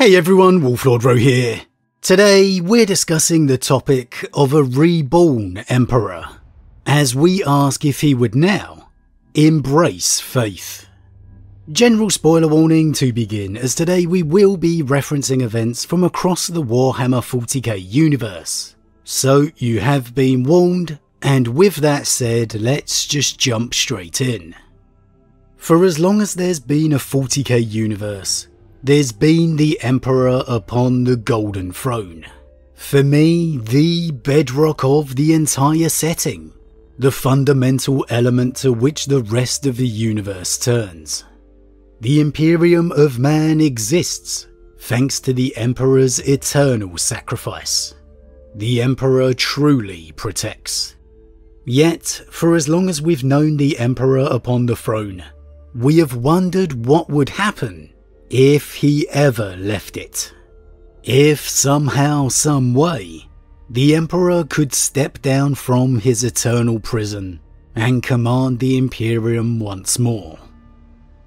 Hey everyone, Wolf Lord Rho here. Today we're discussing the topic of a reborn emperor, as we ask if he would now embrace faith. General spoiler warning to begin, as today we will be referencing events from across the Warhammer 40k universe. So you have been warned, and with that said, let's just jump straight in. For as long as there's been a 40k universe, there's been the Emperor upon the Golden Throne. For me, the bedrock of the entire setting, the fundamental element to which the rest of the universe turns. The Imperium of man exists thanks to the Emperor's eternal sacrifice. The Emperor truly protects. Yet, for as long as we've known the Emperor upon the throne, we have wondered what would happen if he ever left it. If somehow, some way, the Emperor could step down from his eternal prison and command the Imperium once more.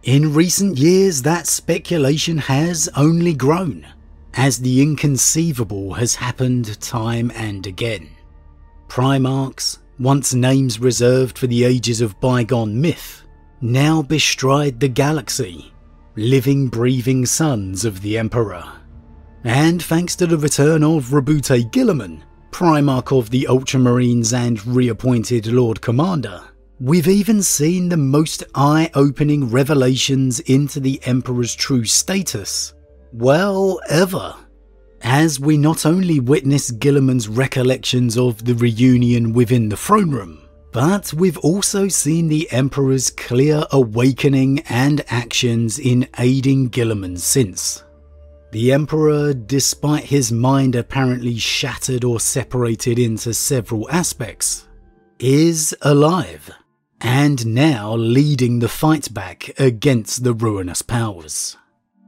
In recent years, that speculation has only grown, as the inconceivable has happened time and again. Primarchs, once names reserved for the ages of bygone myth, now bestride the galaxy, living, breathing sons of the Emperor. And thanks to the return of Roboute Guilliman, Primarch of the Ultramarines and reappointed Lord Commander, we've even seen the most eye-opening revelations into the Emperor's true status, well, ever. As we not only witness Guilliman's recollections of the reunion within the throne room, but we've also seen the Emperor's clear awakening and actions in aiding Guilliman since. The Emperor, despite his mind apparently shattered or separated into several aspects, is alive, and now leading the fight back against the ruinous powers.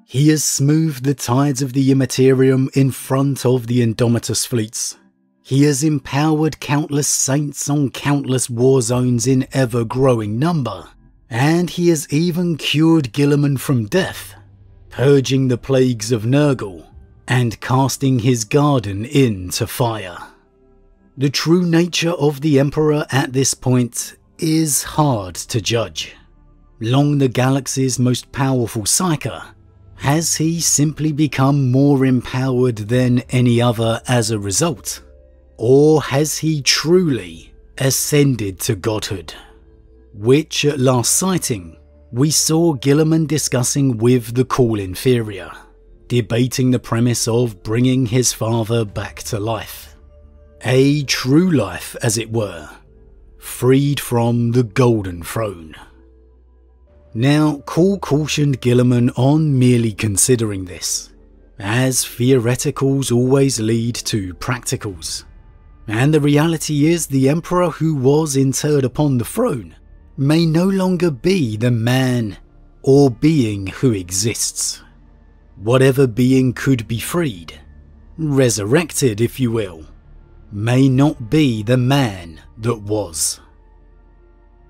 He has smoothed the tides of the Imperium in front of the Indomitus fleets. He has empowered countless saints on countless war zones in ever-growing number, and he has even cured Guilliman from death, purging the plagues of Nurgle and casting his garden into fire. The true nature of the Emperor at this point is hard to judge. Long the galaxy's most powerful psyker, has he simply become more empowered than any other as a result? Or has he truly ascended to godhood? Which, at last sighting, we saw Guilliman discussing with the cool inferior, debating the premise of bringing his father back to life. A true life, as it were, freed from the Golden Throne. Now, Cool cautioned Guilliman on merely considering this, as theoreticals always lead to practicals. And the reality is the Emperor who was interred upon the throne may no longer be the man or being who exists. Whatever being could be freed, resurrected if you will, may not be the man that was.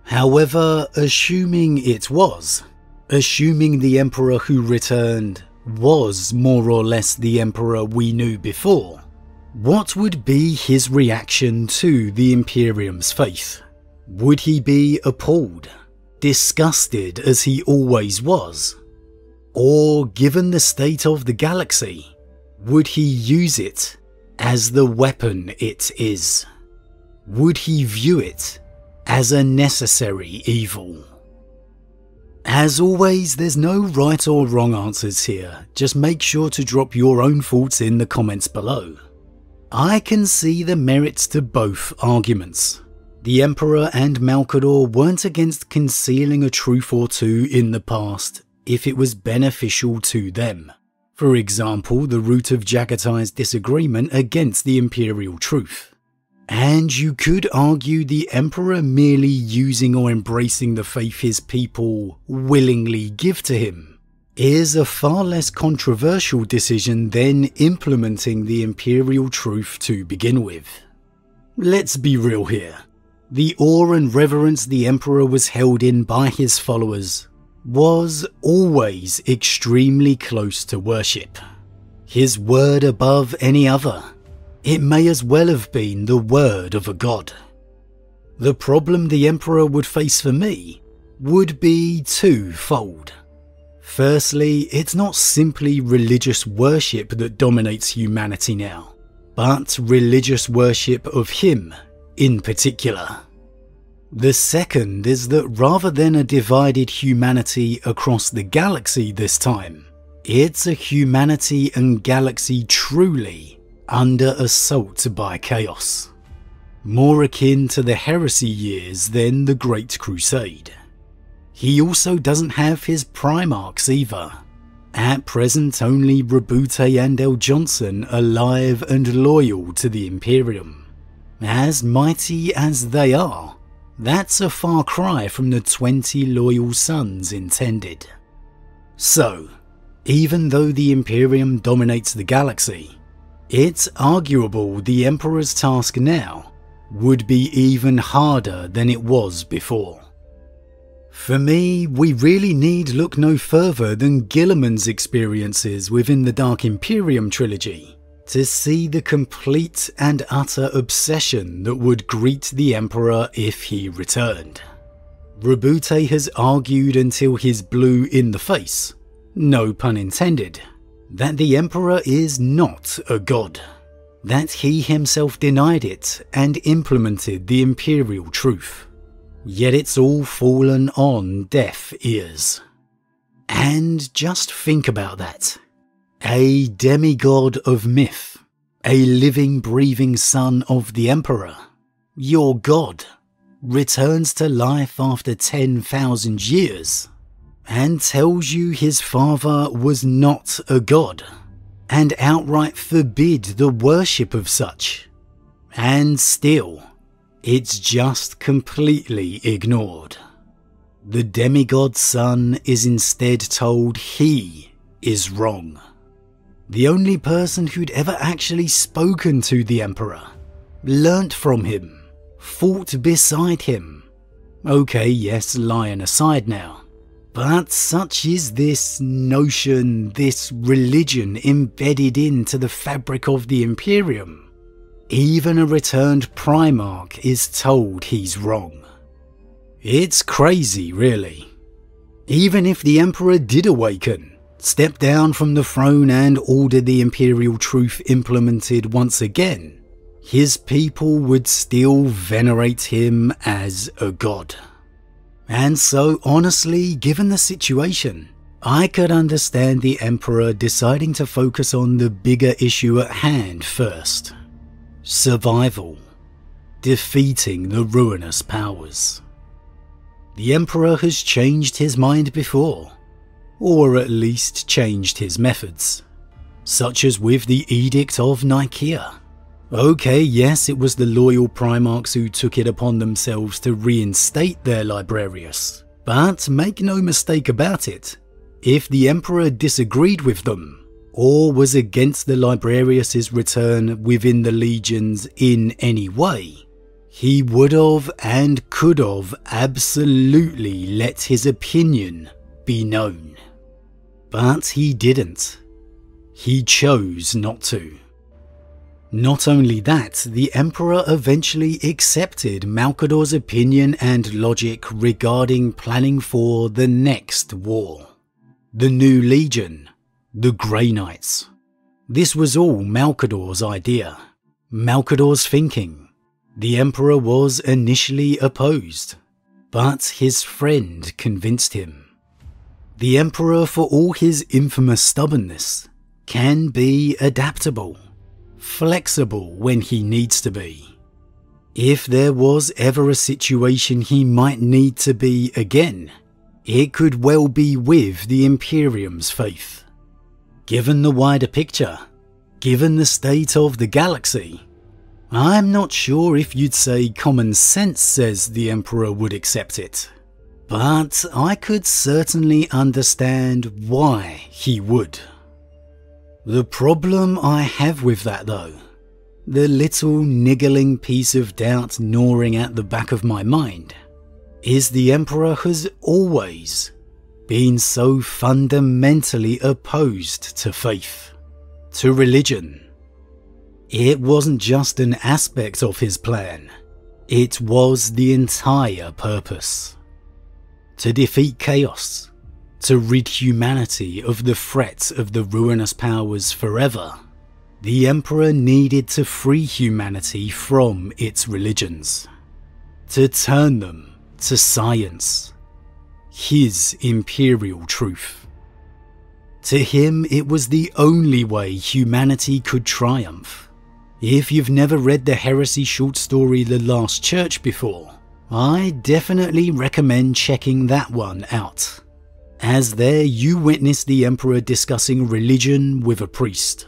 However, assuming it was, assuming the Emperor who returned was more or less the Emperor we knew before, what would be his reaction to the Imperium's faith? Would he be appalled, disgusted as he always was? Or, given the state of the galaxy, would he use it as the weapon it is? Would he view it as a necessary evil? As always, there's no right or wrong answers here, just make sure to drop your own thoughts in the comments below. I can see the merits to both arguments. The Emperor and Malcador weren't against concealing a truth or two in the past if it was beneficial to them. For example, the root of Jagatai's disagreement against the Imperial truth. And you could argue the Emperor merely using or embracing the faith his people willingly give to him is a far less controversial decision than implementing the Imperial truth to begin with. Let's be real here. The awe and reverence the Emperor was held in by his followers was always extremely close to worship. his word above any other. It may as well have been the word of a god. The problem the Emperor would face for me would be twofold. Firstly, it's not simply religious worship that dominates humanity now, but religious worship of him in particular. The second is that rather than a divided humanity across the galaxy this time, it's a humanity and galaxy truly under assault by chaos. More akin to the heresy years than the Great Crusade. He also doesn't have his Primarchs either. At present only Rabute and El Johnson alive and loyal to the Imperium. As mighty as they are, that's a far cry from the 20 loyal sons intended. So, even though the Imperium dominates the galaxy, it's arguable the Emperor's task now would be even harder than it was before. For me, we really need look no further than Guilliman's experiences within the Dark Imperium trilogy to see the complete and utter obsession that would greet the Emperor if he returned. Rabute has argued until he's blue in the face, no pun intended, that the Emperor is not a god, that he himself denied it and implemented the imperial truth. Yet it's all fallen on deaf ears. And just think about that. A demigod of myth, a living, breathing son of the Emperor, your god, returns to life after 10,000 years and tells you his father was not a god and outright forbid the worship of such. And still, it's just completely ignored. The demigod's son is instead told he is wrong. The only person who'd ever actually spoken to the Emperor, learnt from him, fought beside him. Okay, yes, lion aside now. But such is this notion, this religion embedded into the fabric of the Imperium. Even a returned Primarch is told he's wrong. It's crazy, really. Even if the Emperor did awaken, step down from the throne and order the imperial truth implemented once again, his people would still venerate him as a god. And so honestly, given the situation, I could understand the Emperor deciding to focus on the bigger issue at hand first. Survival. Defeating the ruinous powers. The Emperor has changed his mind before, or at least changed his methods, such as with the Edict of Nicaea. Okay, yes, it was the loyal Primarchs who took it upon themselves to reinstate their Librarius, but make no mistake about it, if the Emperor disagreed with them, or was against the Librarius's return within the legions in any way, he would have and could have absolutely let his opinion be known. But he didn't. He chose not to. Not only that, the Emperor eventually accepted Malcador's opinion and logic regarding planning for the next war. The new Legion, the Grey Knights. This was all Malcador's idea, Malcador's thinking. The Emperor was initially opposed, but his friend convinced him. The Emperor, for all his infamous stubbornness, can be adaptable, flexible when he needs to be. If there was ever a situation he might need to be again, it could well be with the Imperium's faith. Given the wider picture, given the state of the galaxy, I'm not sure if you'd say common sense says the Emperor would accept it, but I could certainly understand why he would. The problem I have with that though, the little niggling piece of doubt gnawing at the back of my mind, is the Emperor has always been so fundamentally opposed to faith, to religion. It wasn't just an aspect of his plan, it was the entire purpose. To defeat chaos, to rid humanity of the threat of the ruinous powers forever, the Emperor needed to free humanity from its religions, to turn them to science, his imperial truth. To him, it was the only way humanity could triumph. If you've never read the heresy short story The Last Church before, I definitely recommend checking that one out, as there you witness the Emperor discussing religion with a priest,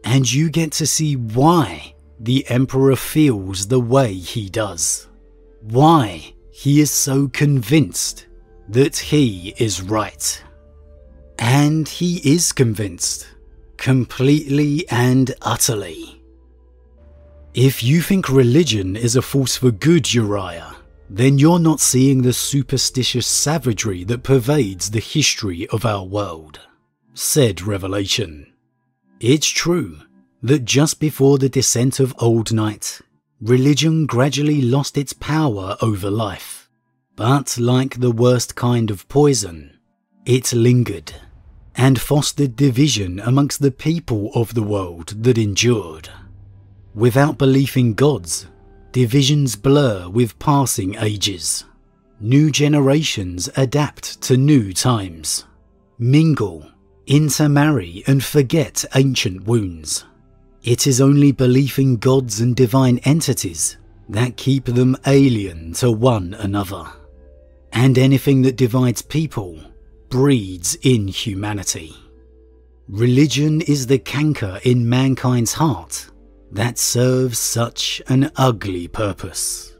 and you get to see why the Emperor feels the way he does, why he is so convinced that he is right. And he is convinced, completely and utterly. If you think religion is a force for good, Uriah, then you're not seeing the superstitious savagery that pervades the history of our world, said Revelation. It's true that just before the descent of Old Night, religion gradually lost its power over life, but like the worst kind of poison, it lingered and fostered division amongst the people of the world that endured. Without belief in gods, divisions blur with passing ages. New generations adapt to new times, mingle, intermarry and forget ancient wounds. It is only belief in gods and divine entities that keep them alien to one another. And anything that divides people breeds inhumanity. Religion is the canker in mankind's heart that serves such an ugly purpose.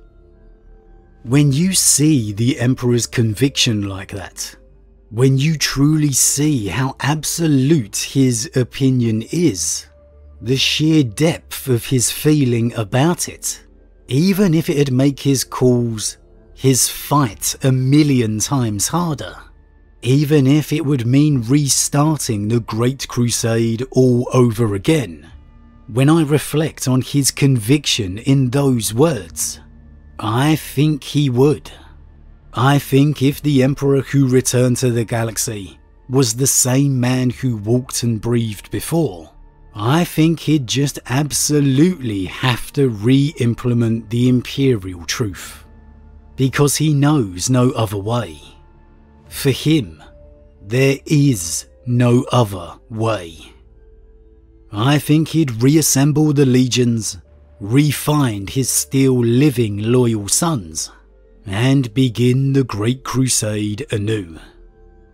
When you see the Emperor's conviction like that, when you truly see how absolute his opinion is, the sheer depth of his feeling about it, even if it'd make his cause, his fight a million times harder, even if it would mean restarting the Great Crusade all over again, when I reflect on his conviction in those words, I think he would. I think if the Emperor who returned to the galaxy was the same man who walked and breathed before, I think he'd just absolutely have to re-implement the Imperial truth, because he knows no other way. For him, there is no other way. I think he'd reassemble the legions, re-find his still living loyal sons, and begin the Great Crusade anew.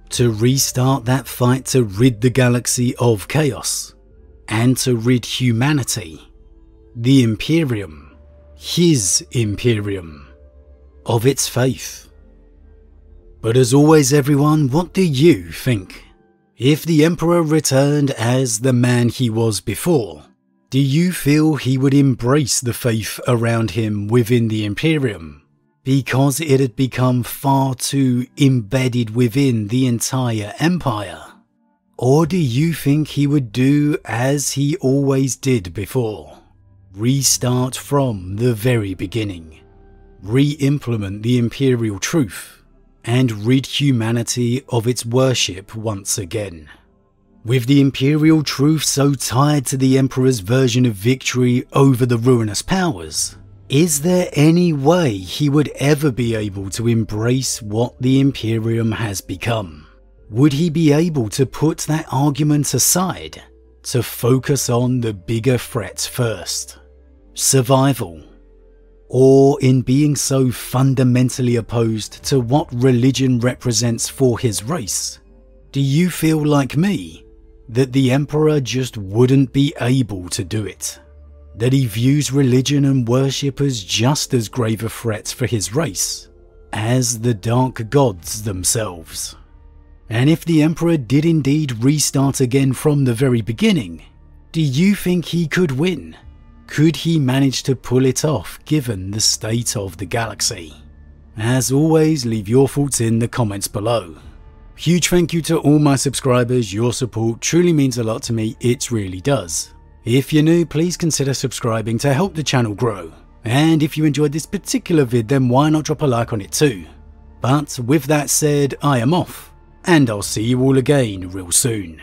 To restart that fight to rid the galaxy of chaos, and to rid humanity, the Imperium, his Imperium, of its faith. But as always everyone, what do you think? If the Emperor returned as the man he was before, do you feel he would embrace the faith around him within the Imperium, because it had become far too embedded within the entire Empire? Or do you think he would do as he always did before, restart from the very beginning, re-implement the Imperial truth, and rid humanity of its worship once again? With the Imperial truth so tied to the Emperor's version of victory over the ruinous powers, is there any way he would ever be able to embrace what the Imperium has become? Would he be able to put that argument aside to focus on the bigger threat first? Survival? Or in being so fundamentally opposed to what religion represents for his race, do you feel like me that the Emperor just wouldn't be able to do it? That he views religion and worship as just as grave a threat for his race as the dark gods themselves? And if the Emperor did indeed restart again from the very beginning, do you think he could win? Could he manage to pull it off given the state of the galaxy? As always, leave your thoughts in the comments below. Huge thank you to all my subscribers, your support truly means a lot to me, it really does. If you're new, please consider subscribing to help the channel grow. And if you enjoyed this particular vid, then why not drop a like on it too. But with that said, I am off, and I'll see you all again real soon.